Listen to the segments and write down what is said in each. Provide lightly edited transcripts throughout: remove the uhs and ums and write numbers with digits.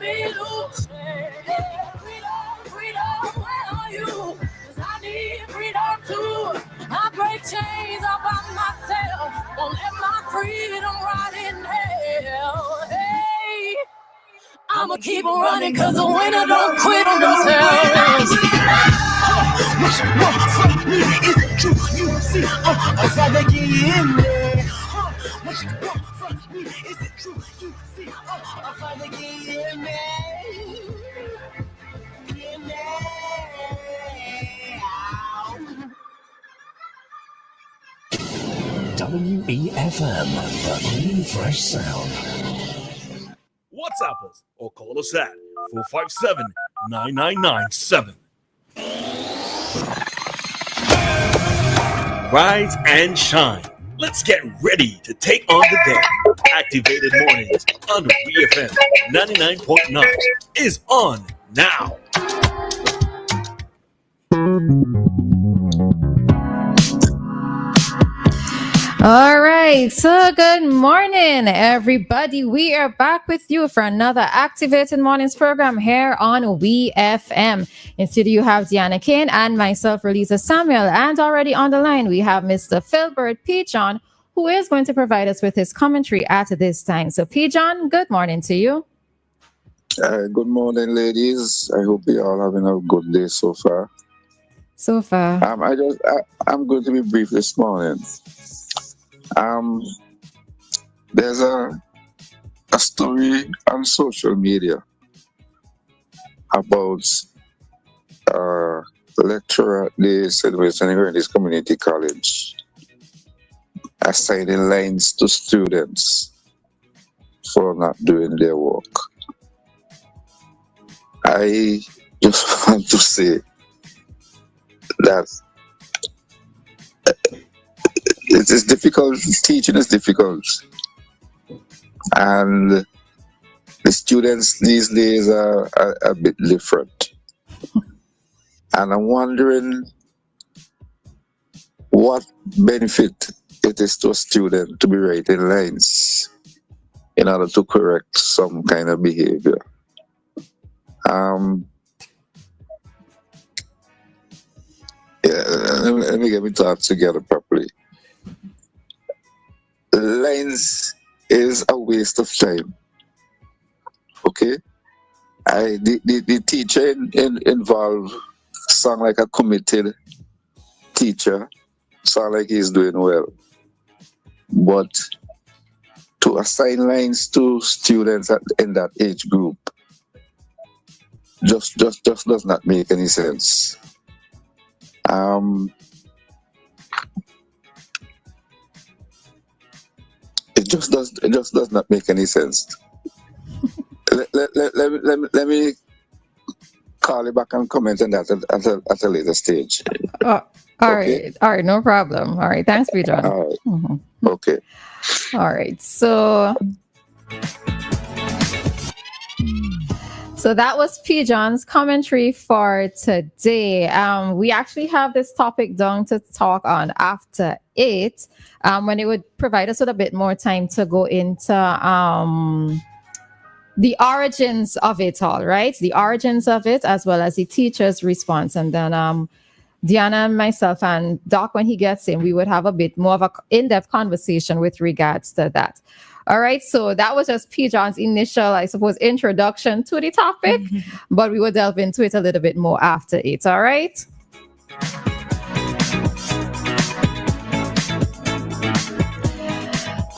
me loose. Freedom, where are you? 'Cause I need freedom too. I break chains all by myself. Won't let my freedom rot in hell. Hey, I'ma keep on running 'cause the winner don't quit on themselves. What you want from me? Is it true? You see, I'm trying to get in there. What you want from me? Is it true? You see, I'm trying to get in there. In there. WEFM, the new fresh sound. WhatsApp us or call us at 457-9997. Rise and shine. Let's get ready to take on the day. Activated Mornings on WEFM 99.9 is on now. All right, so good morning, everybody. We are back with you for another Activated Mornings program here on WEFM. In studio, you have Dianna, Cain, and myself, Roleza Samuel. And already on the line, we have Mr. Philbert Peejohn, who is going to provide us with his commentary at this time. So, Peejohn, good morning to you. Good morning, ladies. I hope you all having a good day so far. I'm going to be brief this morning. There's a story on social media about a lecturer at the St. Vincent Community College assigning lines to students for not doing their work. I just want to say that it is difficult. Teaching is difficult, and the students these days are a bit different. And I'm wondering what benefit it is to a student to be writing lines in order to correct some kind of behavior. Let me get my thoughts together properly. Lines is a waste of time. Okay? The teacher involved sound like a committed teacher, sound like he's doing well. But to assign lines to students in that age group just does not make any sense. It just does not make any sense. Let me call you back and comment on that at a later stage. All right, no problem. All right, thanks, Peejohn. All right. Mm-hmm. Okay. All right, so that was Peejohn's commentary for today. We actually have this topic down to talk on after 8, when it would provide us with a bit more time to go into the origins of it all, right? The origins of it, as well as the teacher's response. And then Dianna, myself, and Doc, when he gets in, we would have a bit more of an in-depth conversation with regards to that. All right, so that was just Peejohn's initial, I suppose, introduction to the topic, but we will delve into it a little bit more after 8, all right?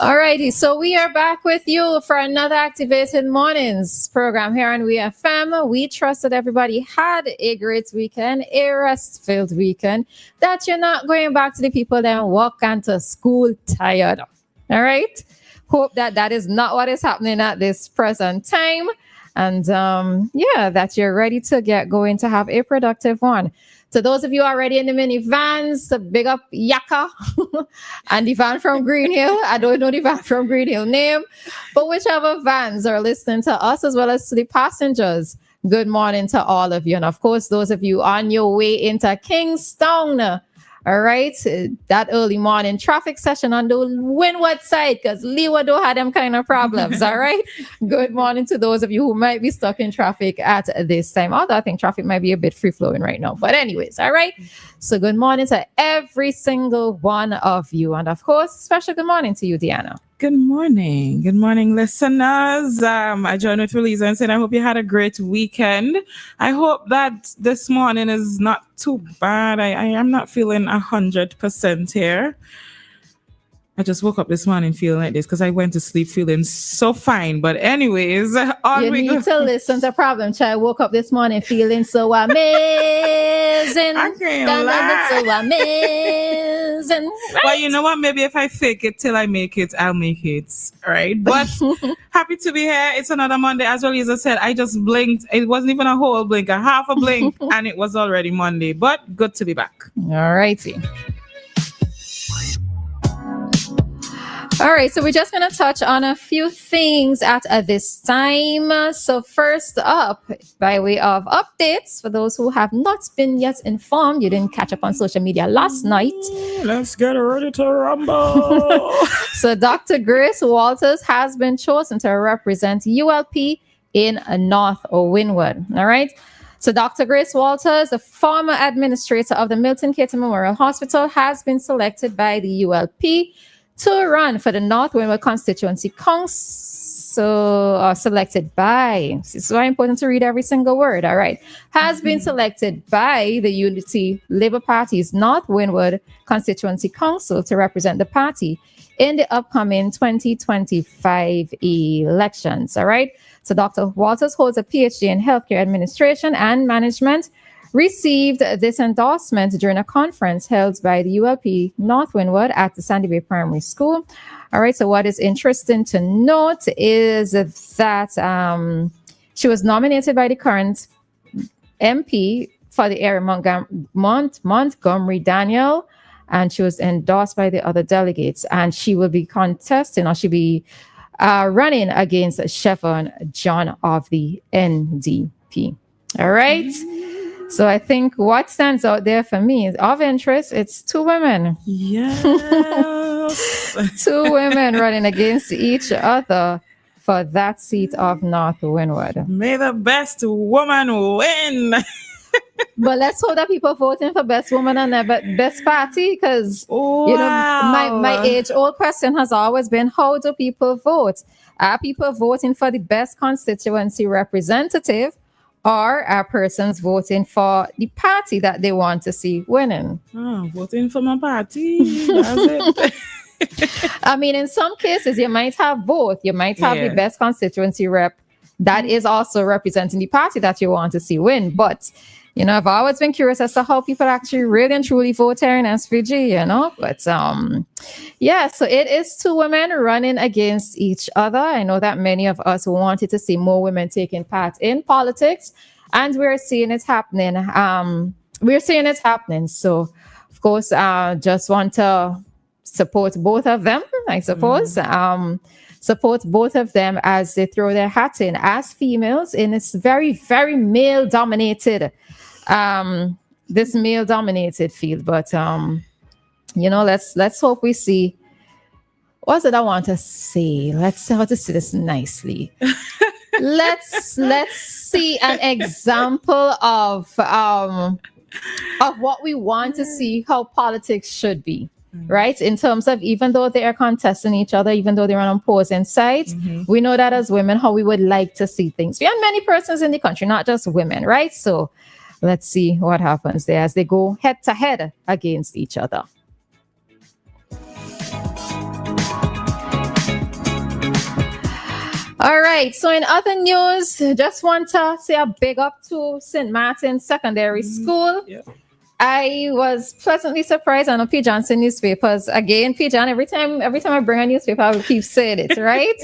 All righty, so we are back with you for another Activated Mornings program here on WEFM. We trust that everybody had a great weekend, a rest-filled weekend, that you're not going back to the people that walk into school tired, all right? Hope that is not what is happening at this present time. And that you're ready to get going to have a productive one. To those of you already in the minivans, big up Yaka and the van from Green Hill. I don't know the van from Green Hill name, but whichever vans are listening to us as well as to the passengers, good morning to all of you. And of course, those of you on your way into Kingstown, All right, that early morning traffic session on the Windward side, because Leeward don't have them kind of problems. All right. Good morning to those of you who might be stuck in traffic at this time. Although I think traffic might be a bit free flowing right now. But anyways, all right. So good morning to every single one of you, and of course, special good morning to you, Dianna. Good morning. Good morning, listeners. I joined with Roleza and said I hope you had a great weekend. I hope that this morning is not too bad. I am not feeling 100% here. I just woke up this morning feeling like this because I went to sleep feeling so fine. But anyways, you need to listen to Problem Child. I woke up this morning feeling so amazing. I can't lie. So amazing. Right? Well, you know what? Maybe if I fake it till I make it, I'll make it. All right. But happy to be here. It's another Monday. As well as I said, I just blinked. It wasn't even a whole blink, a half a blink, and it was already Monday. But good to be back. All righty. All right, so we're just going to touch on a few things at this time. So first up, by way of updates, for those who have not been yet informed, you didn't catch up on social media last night. Let's get ready to rumble. So Dr. Grace Walters has been chosen to represent ULP in North Windward. All right. So Dr. Grace Walters, the former administrator of the Milton Caton Memorial Hospital, has been selected by the ULP to run for the North Windward Constituency Council, selected by, this is very important to read every single word, all right, has been selected by the Unity Labour Party's North Windward Constituency Council to represent the party in the upcoming 2025 elections, all right? So Dr. Walters holds a PhD in Healthcare Administration and Management, received this endorsement during a conference held by the ULP North Windward at the Sandy Bay Primary School. All right, so what is interesting to note is that she was nominated by the current MP for the area, Montgomery Daniel, and she was endorsed by the other delegates, and she will be contesting, or she'll be running against Chevron John of the NDP. All right. So I think what stands out there for me is of interest. It's two women. Yes. Two women running against each other for that seat of North Windward. May the best woman win. But let's hope that people voting for best woman and best party, because you know my age-old question has always been, how do people vote? Are people voting for the best constituency representative, or are persons voting for the party that they want to see winning? Voting for my party. That's it. I mean, in some cases, you might have both. You might have the best constituency rep that is also representing the party that you want to see win. But, you know, I've always been curious as to how people actually really and truly vote here in SVG, you know. But, yeah, so it is two women running against each other. I know that many of us wanted to see more women taking part in politics, and we're seeing it happening. So, of course, just want to support both of them, I suppose. Support both of them as they throw their hat in as females in this very, very male-dominated, field. But, you know, let's hope we see. What's it I want to say? Let's see how to say this nicely. let's see an example of what we want to see how politics should be. Right? In terms of, even though they are contesting each other, even though they're on opposing sides, we know that as women, how we would like to see things. We have many persons in the country, not just women, right? So let's see what happens there as they go head to head against each other. All right. So in other news, just want to say a big up to St. Martin's Secondary School. Yeah. I was pleasantly surprised. I know Peejohn sent newspapers again. Peejohn, every time I bring a newspaper, I will keep saying it, right?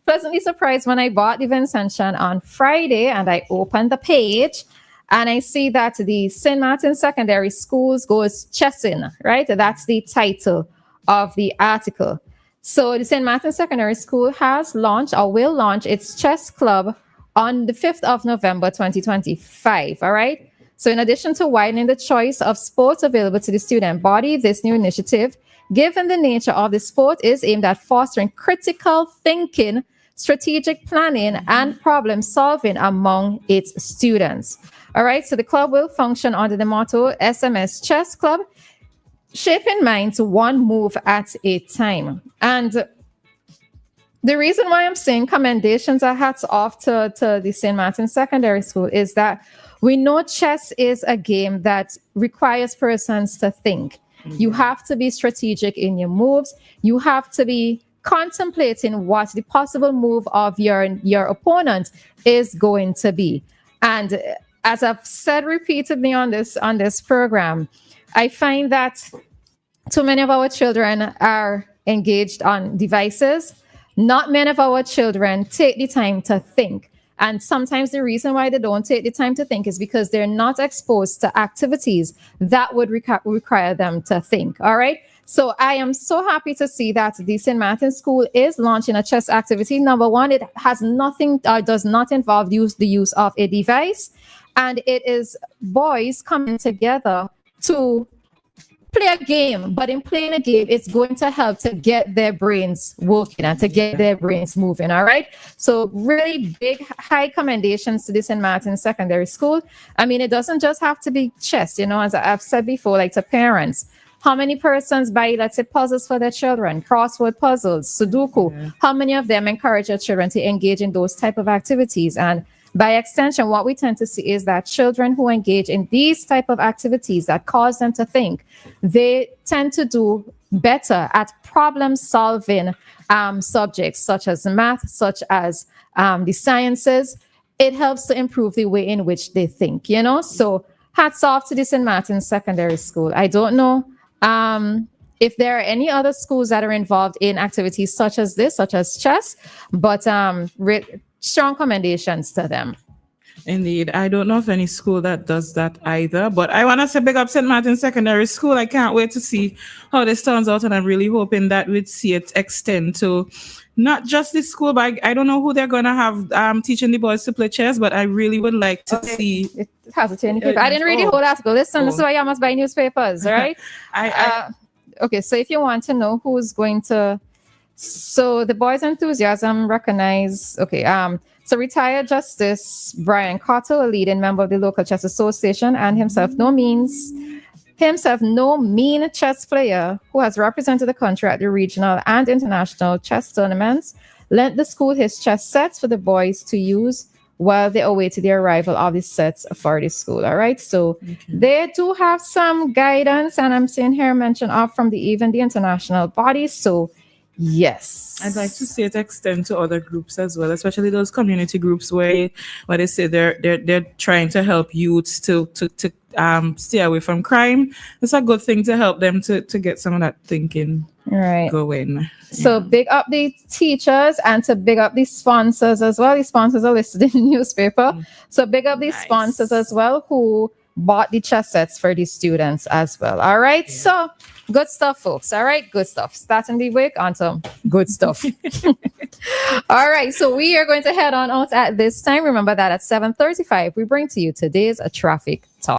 Pleasantly surprised when I bought the Vincentian on Friday and I opened the page and I see that the St. Martin Secondary Schools goes chessing, right? That's the title of the article. So the St. Martin Secondary School has launched or will launch its chess club on the 5th of November, 2025, all right? So in addition to widening the choice of sports available to the student body, this new initiative, given the nature of the sport, is aimed at fostering critical thinking, strategic planning, and problem solving among its students. All right, so the club will function under the motto SMS Chess Club, shaping minds one move at a time. And the reason why I'm saying commendations or hats off to the St. Martin Secondary School is that we know chess is a game that requires persons to think. You have to be strategic in your moves. You have to be contemplating what the possible move of your opponent is going to be. And as I've said repeatedly on this program, I find that too many of our children are engaged on devices. Not many of our children take the time to think. And sometimes the reason why they don't take the time to think is because they're not exposed to activities that would require them to think. All right. So I am so happy to see that the St. Martin School is launching a chess activity. Number one, it has nothing, does not involve the use of a device. And it is boys coming together to play a game, but in playing a game, it's going to help to get their brains working and to get their brains moving. All right. So really big, high commendations to this St. Martin Secondary School. I mean, it doesn't just have to be chess, you know, as I've said before, like to parents. How many persons buy, let's say, puzzles for their children, crossword puzzles, Sudoku? Yeah. How many of them encourage their children to engage in those type of activities? And by extension, what we tend to see is that children who engage in these type of activities that cause them to think, they tend to do better at problem-solving subjects such as math, such as the sciences. It helps to improve the way in which they think, you know? So hats off to the St. Martin Secondary School. I don't know if there are any other schools that are involved in activities such as this, such as chess, but strong commendations to them. Indeed. I don't know of any school that does that either, but I want to say big up St. Martin Secondary School. I can't wait to see how this turns out, and I'm really hoping that we'd see it extend to not just this school, but I don't know who they're going to have teaching the boys to play chess, but I really would like to see. It has a newspaper. I didn't read the whole article. Listen, this is why you must buy newspapers, right? Okay, so if you want to know who's going to... So the boys' enthusiasm recognize, so retired Justice Brian Cottle, a leading member of the local chess association, and himself no mean chess player who has represented the country at the regional and international chess tournaments, lent the school his chess sets for the boys to use while they awaited the arrival of the sets for the school. All right, so they do have some guidance, and I'm seeing here mention of from the international bodies. So yes, I'd like to see it extend to other groups as well, especially those community groups where they say they're trying to help youths to stay away from crime. It's a good thing to help them to get some of that thinking going. So big up the teachers and to big up the sponsors as well. The sponsors are listed in the newspaper. So big up the sponsors as well who bought the chess sets for the students as well. All right. Yeah. So good stuff, folks. All right. Good stuff. Starting the week on some good stuff. All right. So we are going to head on out at this time. Remember that at 7:35, we bring to you today's traffic talk.